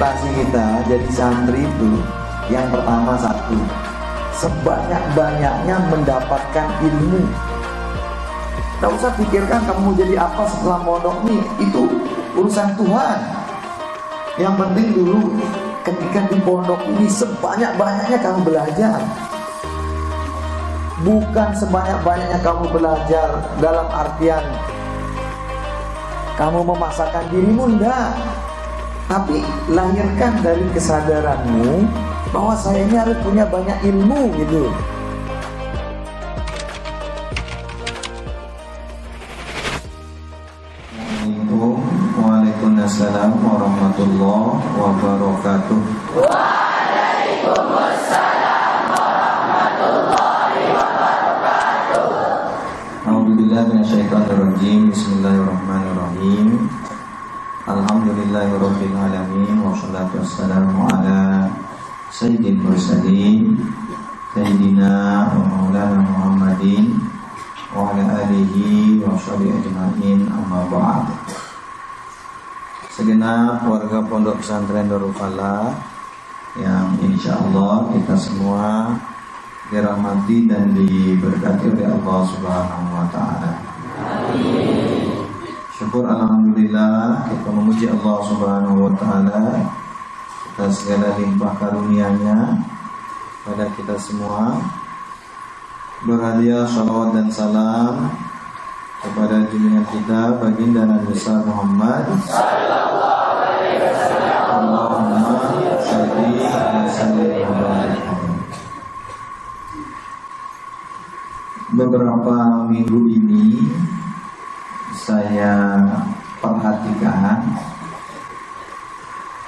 orientasi kita jadi santri itu yang pertama satu, sebanyak-banyaknya mendapatkan ilmu. Tidak usah pikirkan kamu mau jadi apa setelah mondok nih, itu urusan Tuhan. Yang penting dulu ketika di pondok ini sebanyak-banyaknya kamu belajar. Bukan sebanyak-banyaknya kamu belajar dalam artian kamu memaksakan dirimu, enggak. Tapi lahirkan dari kesadaranmu bahwa saya ini harus punya banyak ilmu gitu. Waalaikumsalam warahmatullahi wabarakatuh. Waalaikumsalam warahmatullahi wabarakatuh. A'udzubillahi minasyaitonirrajim. Bismillahirrahmanirrahim. Alhamdulillahirabbil alamin wassalatu wassalamu ala sayyidil mursalin sayyidina wa maulana Muhammadin wa ala alihi wa sahbihi ajma'in, amma ba'd. Segenap warga Pondok Pesantren Darul Falah yang insyaallah kita semua dirahmati dan diberkati oleh Allah Subhanahu wa taala. Amin. Syukur alhamdulillah, kita memuji Allah Subhanahu wa taala atas segala limpah karunia-Nya pada kita semua. Berhadiah shalawat dan salam kepada junjungan kita baginda Nabi besar Muhammad sallallahu alaihi wasallam. Allahumma shalli wa sallim wa barik. Beberapa minggu ini saya perhatikan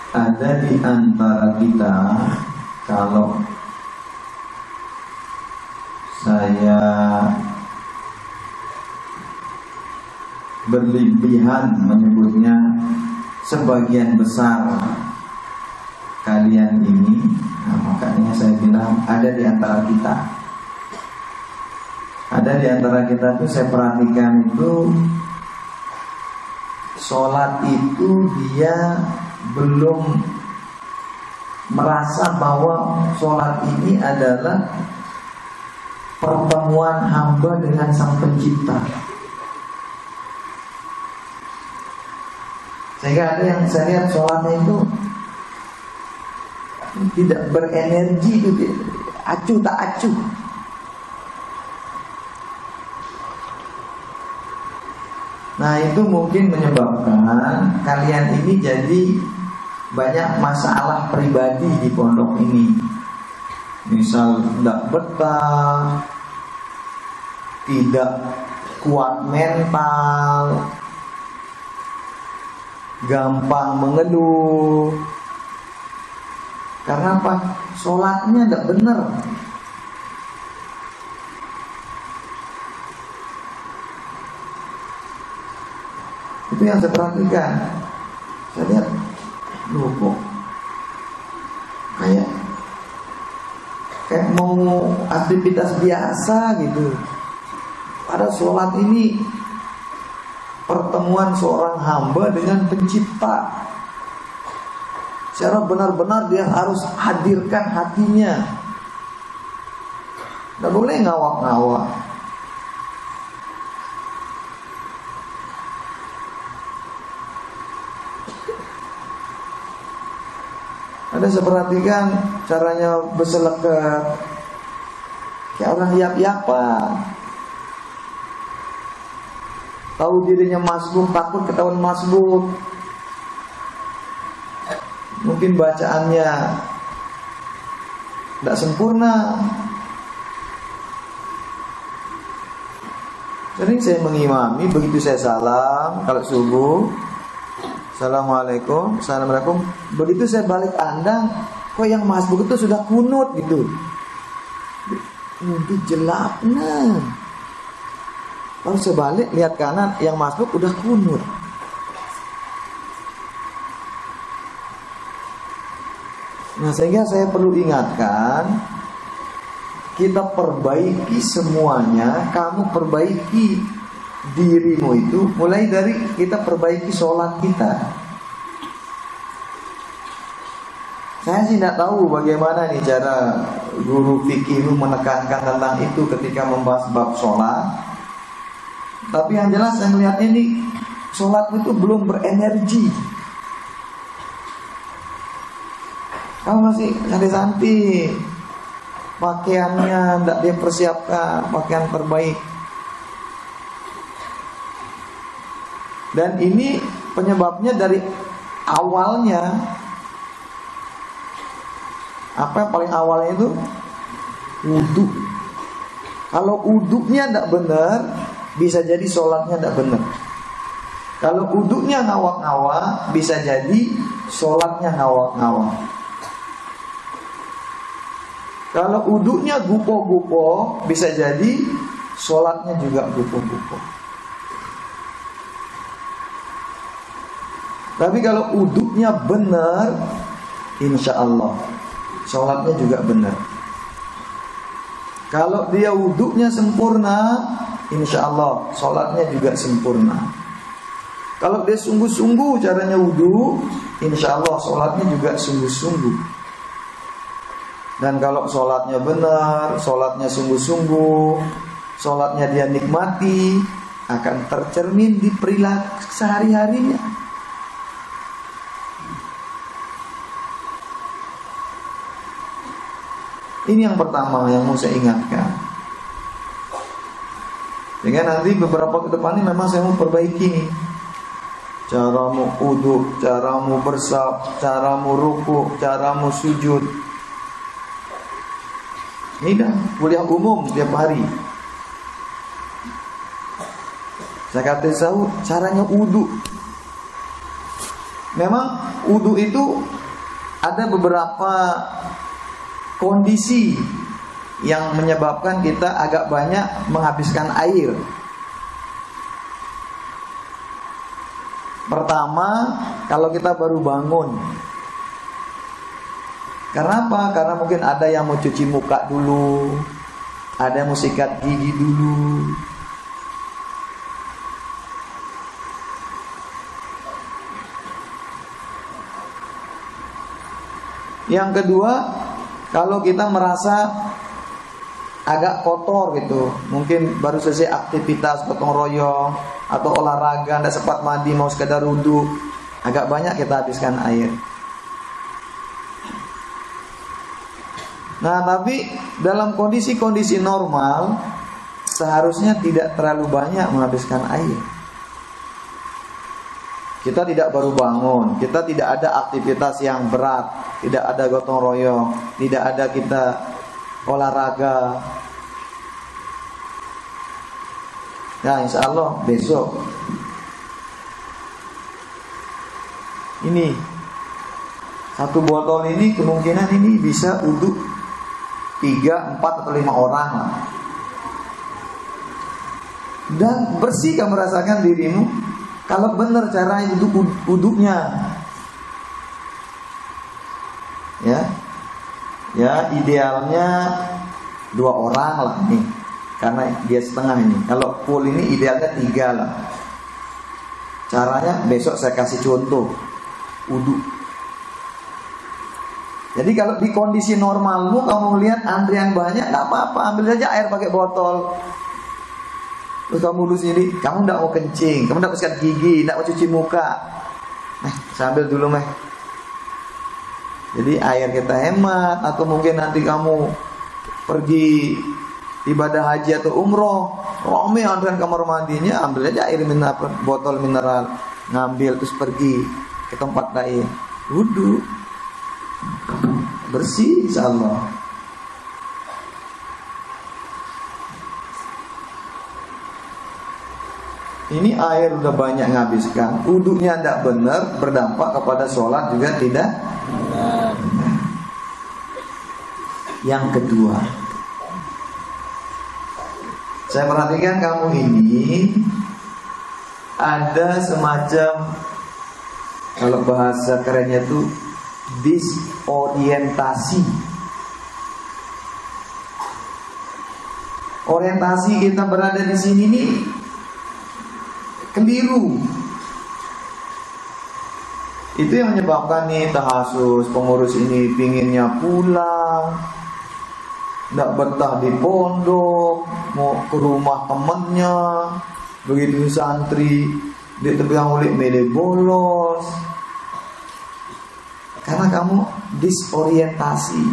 ada di antara kita, kalau saya berlebihan menyebutnya, sebagian besar kalian ini, nah makanya saya bilang ada di antara kita. Ada di antara kita tuh saya perhatikan itu sholat itu dia belum merasa bahwa sholat ini adalah pertemuan hamba dengan Sang Pencipta. Sehingga ada yang saya lihat sholatnya itu tidak berenergi, itu acuh tak acuh. Nah itu mungkin menyebabkan kalian ini jadi banyak masalah pribadi di pondok ini. Misal tidak betah, tidak kuat mental, gampang mengeluh. Karena apa? Sholatnya tidak benar. Itu yang saya perhatikan. Saya lihat, loh kok kayak mau aktivitas biasa gitu. Pada sholat ini pertemuan seorang hamba dengan Pencipta. Secara benar-benar dia harus hadirkan hatinya. Tidak boleh ngawak-ngawak. Ada saya perhatikan caranya berselekat kayak orang yap-yapan. Tahu dirinya masbuk, takut ketahuan masbuk. Mungkin bacaannya tidak sempurna. Sering saya mengimami, begitu saya salam kalau subuh, Assalamualaikum, Assalamualaikum. Begitu saya balik andang, kok yang masbuk itu sudah kunut gitu. Mungkin jelap nah. Lalu saya balik, lihat kanan, yang masbuk udah kunut. Nah sehingga saya perlu ingatkan, kita perbaiki semuanya. Kamu perbaiki dirimu itu mulai dari kita perbaiki sholat kita. Saya sih tidak tahu bagaimana nih cara guru fikih menekankan tentang itu ketika membahas bab sholat. Tapi yang jelas saya melihat ini sholat itu belum berenergi. Kamu masih santai-santai, pakaiannya tidak dia persiapkan, pakaian terbaik. Dan ini penyebabnya dari awalnya. Apa yang paling awalnya itu? Wudhu. Kalau wudhunya tidak benar, bisa jadi sholatnya tidak benar. Kalau wudhunya ngawak-ngawak, bisa jadi sholatnya ngawak-ngawak. Kalau wudhunya gupo-gupo, bisa jadi sholatnya juga gupo-gupo. Tapi kalau wudhunya benar, insya Allah sholatnya juga benar. Kalau dia wudhunya sempurna, insya Allah sholatnya juga sempurna. Kalau dia sungguh-sungguh caranya wudhu, insya Allah sholatnya juga sungguh-sungguh. Dan kalau sholatnya benar, sholatnya sungguh-sungguh, sholatnya dia nikmati, akan tercermin di perilaku sehari-harinya. Ini yang pertama yang mau saya ingatkan. Sehingga nanti beberapa ke depan ini memang saya mau perbaiki nih. Caramu wudu, caramu bersab, caramu ruku, caramu sujud. Ini dah kuliah umum tiap hari. Saya kata tahu caranya wudu. Memang wudu itu ada beberapa kondisi yang menyebabkan kita agak banyak menghabiskan air. Pertama, kalau kita baru bangun. Karena apa? Karena mungkin ada yang mau cuci muka dulu, ada yang mau sikat gigi dulu. Yang kedua, kalau kita merasa agak kotor gitu, mungkin baru selesai aktivitas gotong royong atau olahraga, tidak sempat mandi, mau sekedar wudhu, agak banyak kita habiskan air. Nah, tapi dalam kondisi-kondisi normal seharusnya tidak terlalu banyak menghabiskan air. Kita tidak baru bangun, kita tidak ada aktivitas yang berat, tidak ada gotong royong, tidak ada kita olahraga. Nah, insya Allah besok ini satu botol ini kemungkinan ini bisa untuk 3, 4 atau 5 orang lah. Dan bersih kamu rasakan dirimu kalau benar cara itu wudhunya. Ya idealnya 2 orang lah nih, karena dia setengah ini. Kalau full ini idealnya 3 lah. Caranya besok saya kasih contoh wudhu. Jadi kalau di kondisi normalmu kamu lihat antrian banyak, nggak apa-apa, ambil saja air pakai botol. Terus kamu duduk sini, kamu tidak mau kencing, kamu tidak mau sikat gigi, tidak mau cuci muka. Sambil dulu meh. Jadi air kita hemat. Atau mungkin nanti kamu pergi ibadah haji atau umroh, rame antrian kamar mandinya, ambil aja air mineral, botol mineral, ngambil terus pergi ke tempat lain, wudhu, bersih insyaallah. Ini air udah banyak nghabiskan, wudhunya tidak benar, berdampak kepada sholat juga tidak benar. Yang kedua, saya perhatikan kamu ini ada semacam, kalau bahasa kerennya itu disorientasi. Orientasi kita berada di sini nih keliru. Itu yang menyebabkan nih tahasus pengurus ini pinginnya pulang, nggak betah di pondok, mau ke rumah temennya. Begitu santri dia tegang oleh mele bolos, karena kamu disorientasi.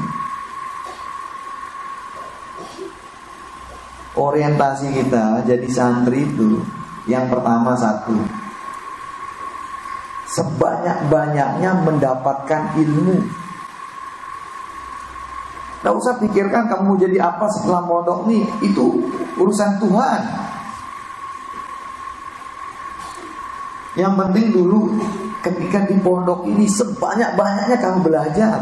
Orientasi kita jadi santri itu yang pertama satu, sebanyak-banyaknya mendapatkan ilmu. Gak usah pikirkan kamu mau jadi apa setelah mondok nih, itu urusan Tuhan. Yang penting dulu ketika di pondok ini sebanyak-banyaknya kamu belajar.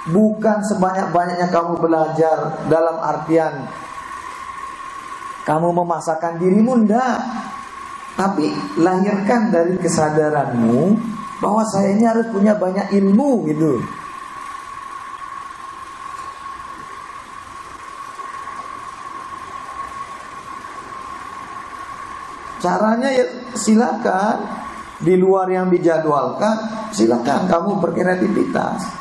Bukan sebanyak-banyaknya kamu belajar dalam artian kamu memaksakan dirimu, enggak. Tapi lahirkan dari kesadaranmu bahwa saya ini harus punya banyak ilmu gitu. Caranya ya silakan, di luar yang dijadwalkan silakan kamu berkreativitas.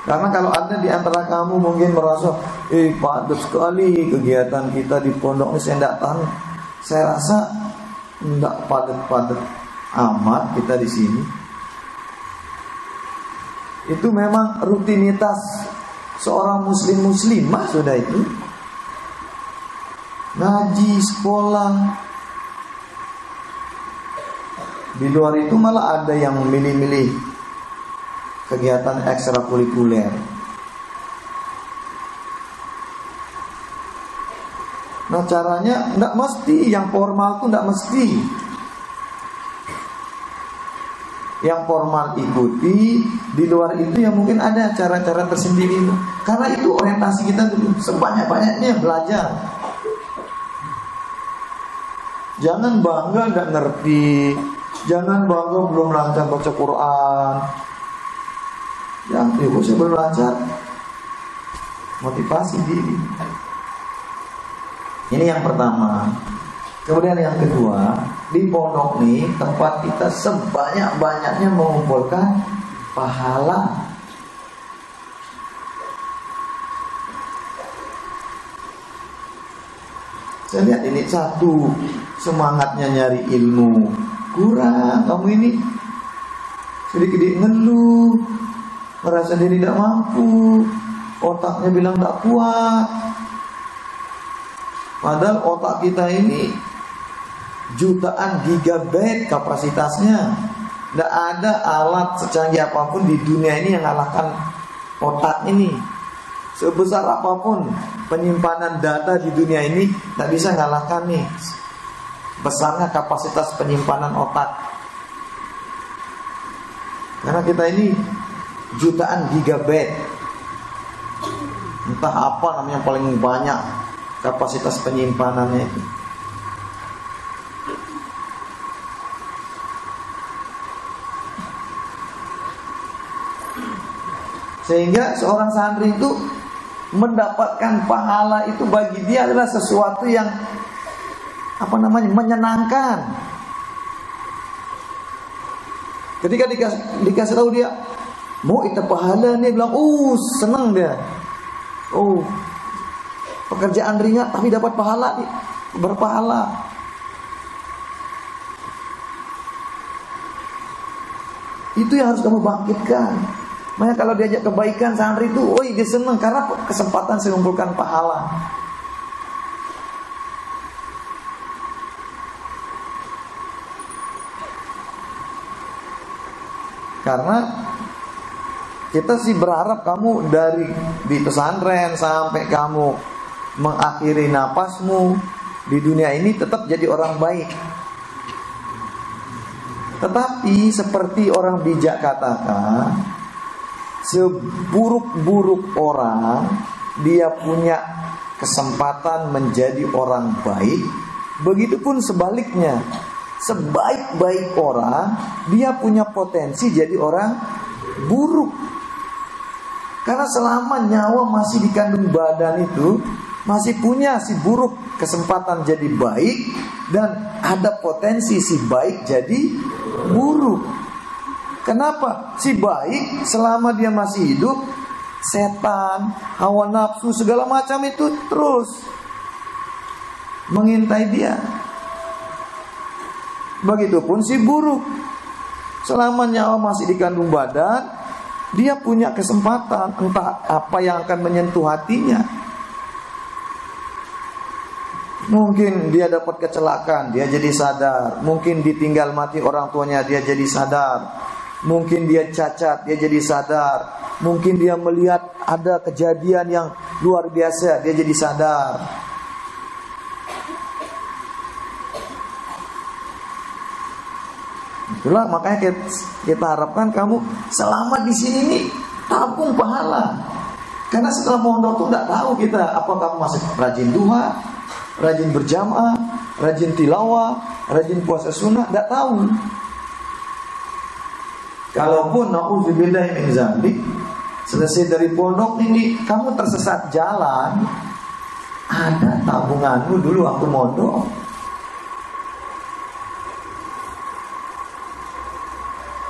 Karena kalau ada di antara kamu mungkin merasa, padat sekali kegiatan kita di pondok ini, saya tidak tahan. Saya rasa tidak padat-padat amat kita di sini. Itu memang rutinitas seorang muslimah sudah itu. Ngaji, sekolah. Di luar itu malah ada yang milih-milih kegiatan ekstrakurikuler. Nah caranya tidak mesti, yang formal itu tidak mesti. Yang formal ikuti, di luar itu ya mungkin ada cara-cara tersendiri. Karena itu orientasi kita dulu, sebanyak-banyaknya belajar. Jangan bangga tidak ngerti, jangan bangga belum lancar baca Quran. Yang saya belum lancar, motivasi diri. Ini yang pertama. Kemudian yang kedua, di pondok nih tempat kita sebanyak-banyaknya mengumpulkan pahala. Saya lihat ini satu, semangatnya nyari ilmu kurang. Kamu ini sedikit ngeluh, merasa diri tidak mampu, otaknya bilang tak kuat. Padahal otak kita ini jutaan gigabyte kapasitasnya. Tidak ada alat secanggih apapun di dunia ini yang mengalahkan otak ini. Sebesar apapun penyimpanan data di dunia ini, tidak bisa mengalahkan nih besarnya kapasitas penyimpanan otak. Karena kita ini jutaan gigabyte, entah apa namanya paling banyak kapasitas penyimpanannya itu. Sehingga seorang santri itu mendapatkan pahala itu bagi dia adalah sesuatu yang menyenangkan. Ketika dikasih tahu dia mau itu pahala nih, bilang senang dia. Pekerjaan ringan tapi dapat pahala nih, berpahala. Itu yang harus kamu bangkitkan. Makanya kalau diajak kebaikan santri itu, dia senang karena kesempatan saya mengumpulkan pahala. Karena kita sih berharap kamu dari di pesantren sampai kamu mengakhiri napasmu di dunia ini tetap jadi orang baik. Tetapi seperti orang bijak katakan, seburuk-buruk orang dia punya kesempatan menjadi orang baik, begitupun sebaliknya. Sebaik-baik orang dia punya potensi jadi orang buruk. Karena selama nyawa masih di kandung badan itu, masih punya si buruk kesempatan jadi baik, dan ada potensi si baik jadi buruk. Kenapa? Si baik selama dia masih hidup, setan, hawa nafsu, segala macam itu terus mengintai dia. Begitupun si buruk, selama nyawa masih di kandung badan, dia punya kesempatan entah apa yang akan menyentuh hatinya. Mungkin dia dapat kecelakaan, dia jadi sadar. Mungkin ditinggal mati orang tuanya, dia jadi sadar. Mungkin dia cacat, dia jadi sadar. Mungkin dia melihat ada kejadian yang luar biasa, dia jadi sadar. Itulah makanya kita harapkan kamu selama di sini nih tabung pahala. Karena setelah mondok tuh nggak tahu kita apa kamu masih rajin duha, rajin berjamaah, rajin tilawah, rajin puasa sunnah, nggak tahu. Kalaupun na'udzubillah min dzalik, selesai dari pondok ini kamu tersesat jalan, ada tabunganmu dulu waktu mondok.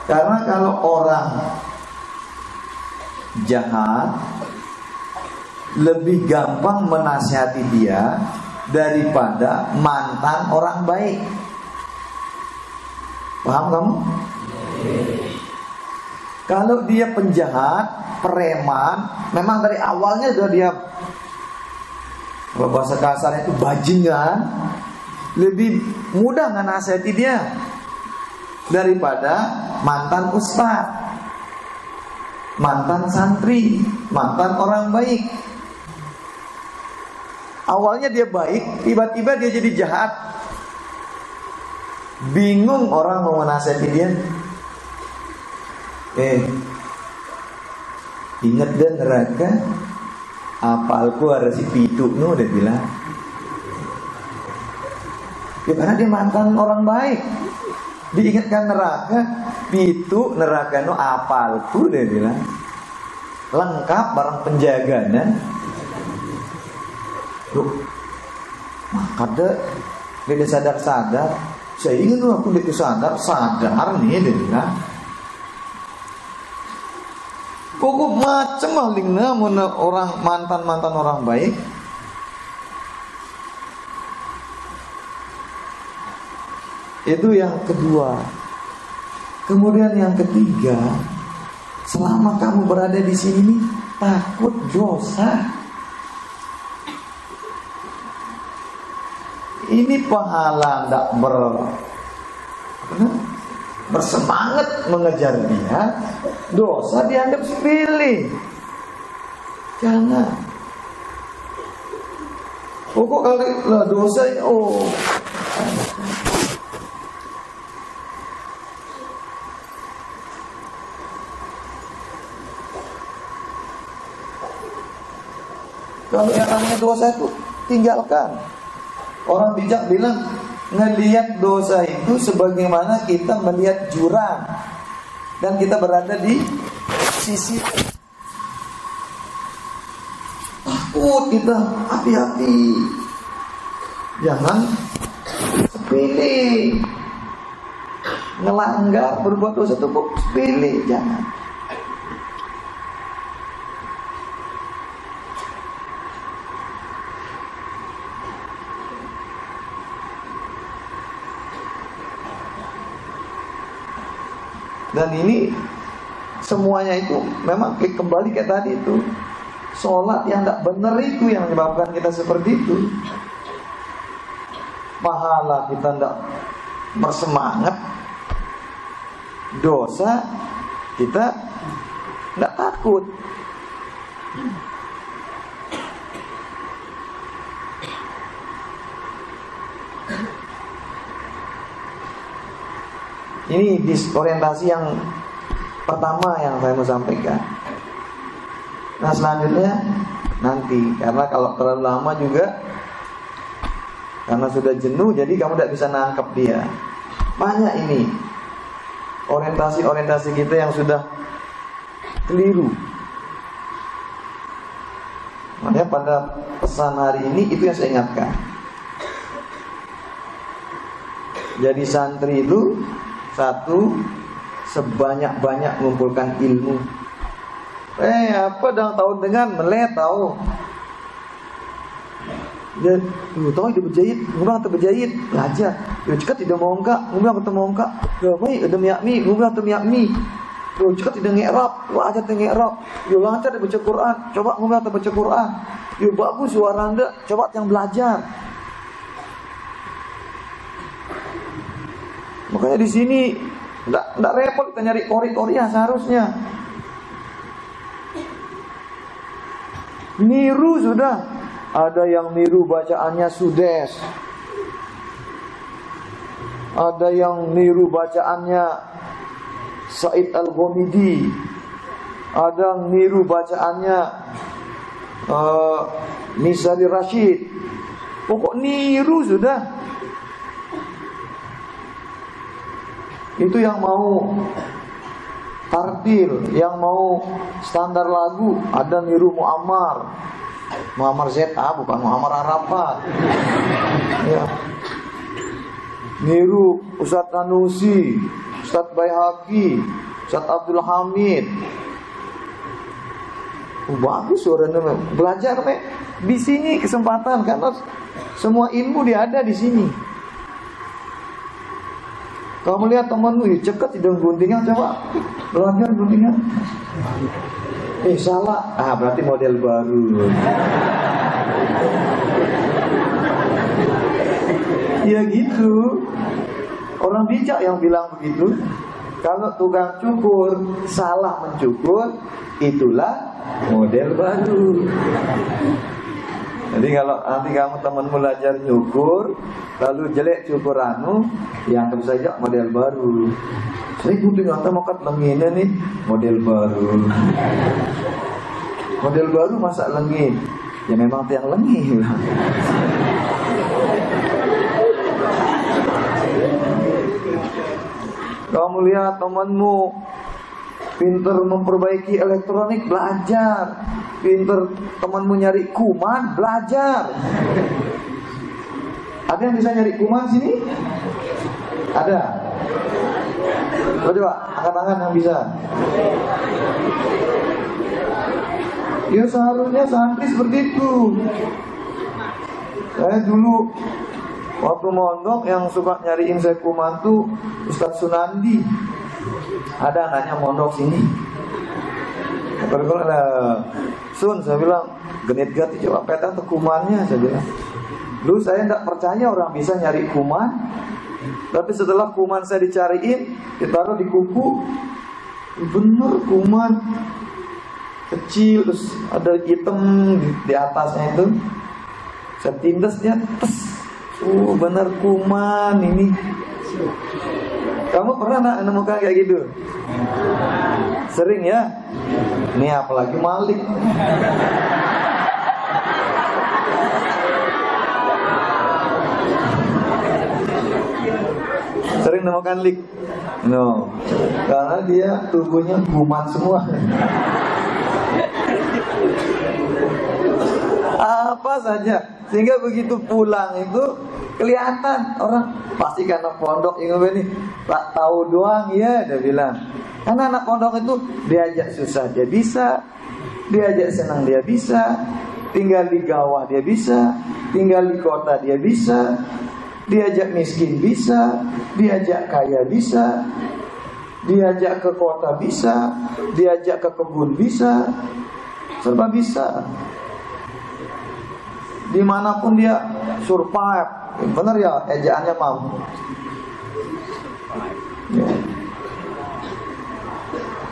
Karena kalau orang jahat lebih gampang menasihati dia daripada mantan orang baik. Paham kamu? Kalau dia penjahat, preman, memang dari awalnya sudah dia, kalau bahasa kasarnya itu bajingan, lebih mudah ngenasihati dia daripada mantan ustaz, mantan santri, mantan orang baik. Awalnya dia baik, tiba-tiba dia jadi jahat. Bingung orang mau menasihati dia. Ingat dan neraka, apalku harus si pitu no, dia bilang. Karena dia mantan orang baik, diingatkan neraka, pitu neraka no apalku, dia bilang. Lengkap barang penjagana. Loh, maka dia sadar-sadar. Saya ingin aku dia sadar nih, dia bilang. Pokok macam malingnya orang mantan orang baik. Itu yang kedua. Kemudian yang ketiga, selama kamu berada di sini takut dosa. Ini pahala tidak bersemangat mengejar dia, dosa dianggap sepele. Jangan. Kok kalau dosa kalau yang namanya dosa itu tinggalkan. Orang bijak bilang, ngelihat dosa itu sebagaimana kita melihat jurang dan kita berada di sisi. Takut kita, hati-hati. Jangan sepele. Ngelanggar, berbuat dosa itu kok sepele, jangan. Dan ini semuanya itu memang kembali kayak tadi itu, sholat yang tidak benar itu yang menyebabkan kita seperti itu. Pahala kita tidak bersemangat, dosa kita tidak takut. Ini disorientasi yang pertama yang saya mau sampaikan. Nah selanjutnya nanti, karena kalau terlalu lama juga, karena sudah jenuh, jadi kamu tidak bisa nangkep dia. Banyak ini orientasi kita yang sudah keliru. Makanya pada pesan hari ini itu yang saya ingatkan. Jadi santri itu satu, sebanyak-banyak mengumpulkan ilmu. Apa dah tahu dengan melek tahu. Dia tahu dia berjahit, ngubah atau berjahit, belajar. Dia cekat tidak mau engkak, ngubah atau mau engkak. Ya baik, ada miakmi, ngubah atau miakmi. Dia cekat tidak ngerap, wah aja ngerap. Dia lancar dia baca Quran, coba ngubah atau baca Quran. Dia bagus suara anda, coba yang belajar. Makanya di sini enggak repot kita nyari kori-kori seharusnya. Niru sudah. Ada yang niru bacaannya Sudes. Ada yang niru bacaannya Said Al-Ghamidi. Ada yang niru bacaannya Misali Rashid. Pokok niru sudah. Itu yang mau tartil, yang mau standar lagu, ada niru Muammar ZA, bukan Muammar Arafat. Ya. Niru Ustadz Tanusi, Ustadz Baihaqi, Ustadz Abdul Hamid. Bagus suaranya. Belajar di sini kesempatan, karena semua ilmu dia ada di sini. Kalau melihat temanmu cekat tidak guntingan, coba belajar guntingan. Salah, berarti model baru. Ya gitu. Orang bijak yang bilang begitu. Kalau tukang cukur salah mencukur, itulah model baru. Jadi kalau nanti kamu temanmu belajar nyukur, lalu jelek cukuranmu, yang anggap saja model baru. Saya gunting atau mau kat lengine nih, model baru. Model baru masa lengin? Ya memang tiang lengin. Kamu lihat temanmu pinter memperbaiki elektronik, belajar. Pinter temanmu nyari kuman, belajar. Ada yang bisa nyari kuman sini? Ada? Coba angkat tangan yang bisa. Ya seharusnya santri seperti itu. Saya dulu waktu mondok yang suka nyariin saya kuman tuh Ustadz Sunandi. Ada anaknya mondok sini. Kalau ada Sun, saya bilang genit-gat coba petan tuh kumannya, saya bilang. Dulu saya tidak percaya orang bisa nyari kuman. Tapi setelah kuman saya dicariin, ditaruh di kuku, bener kuman kecil, terus ada hitam di atasnya itu. Saya tindas dia, bener kuman ini. Kamu pernah nemukan kayak gitu? Sering ya? Ini apalagi Malik. Sering nemukan lik. No. Karena dia tubuhnya kuman semua. Apa saja. Sehingga begitu pulang itu kelihatan orang pasti karena pondok ini tak tahu doang ya, dia bilang. Karena anak pondok itu diajak susah dia bisa, diajak senang dia bisa, tinggal di gawah dia bisa, tinggal di kota dia bisa, diajak miskin bisa, diajak kaya bisa, diajak ke kota bisa, diajak ke kebun bisa, serba bisa. Dimanapun dia survive. Benar ya, ejaannya mampu. Ya.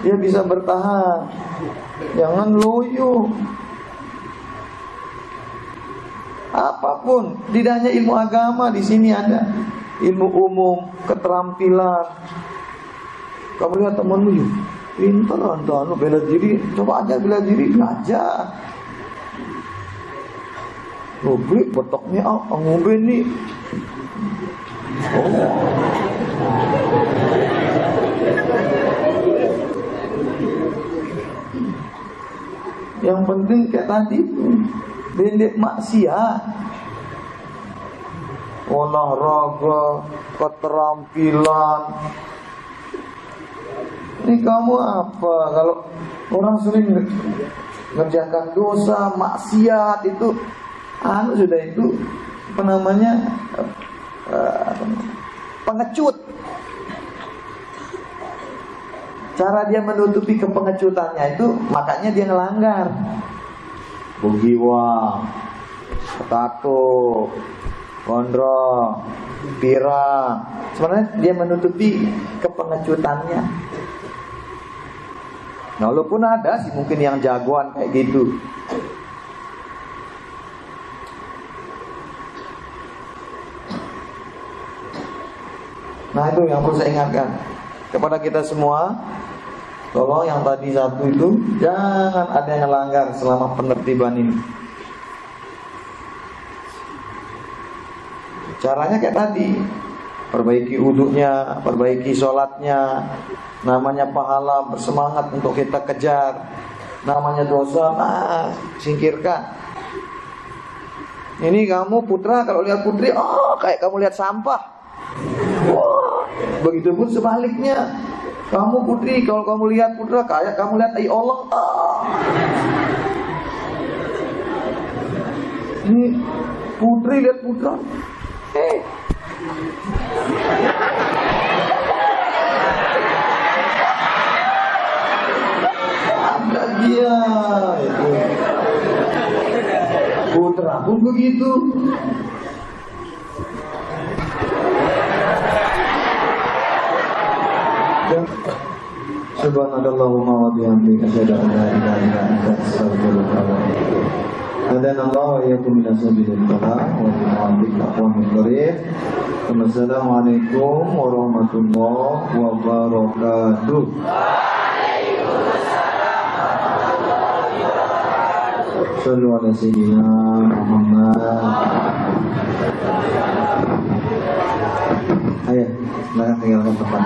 Dia bisa bertahan. Jangan loyo. Apapun, tidak hanya ilmu agama, di sini ada ilmu umum, keterampilan. Kamu lihat temanmu, pintar anu bela diri, coba aja bela diri, belajar. Beli betoknya ngombe nih. Yang penting kayak tadi Bendek maksiat. Olahraga, keterampilan. Ini kamu apa? Kalau orang sering ngerjakan dosa, maksiat itu, sudah itu apa namanya, pengecut. Cara dia menutupi kepengecutannya itu, makanya dia ngelanggar. Bugiwa, tato, gondrong, pirang. Sebenarnya dia menutupi kepengecutannya. Nah, walaupun ada sih mungkin yang jagoan kayak gitu. Nah, itu yang perlu saya ingatkan kepada kita semua. Tolong yang tadi satu itu jangan ada yang melanggar selama penertiban ini. Caranya kayak tadi, perbaiki wudhunya, perbaiki sholatnya. Namanya pahala, bersemangat untuk kita kejar. Namanya dosa, singkirkan. Ini kamu putra kalau lihat putri, kayak kamu lihat sampah. Begitupun sebaliknya, kamu putri kalau kamu lihat putra kayak kamu lihat tai oleng. Ini putri lihat putra, ada dia itu. Putra pun begitu. Subhanallahumma wa bihamdihi asyhadu an la ilaha illa anta astaghfiruka wa atubu ilaik. Hadanallahu wa iyyakum ila sabilil falah wa bihamdihi aqwamul qarib. Wassalamualaikum warahmatullahi wabarakatuh. Sallu ala sayyidina Muhammad. Ayo, silakan tinggalkan tempat.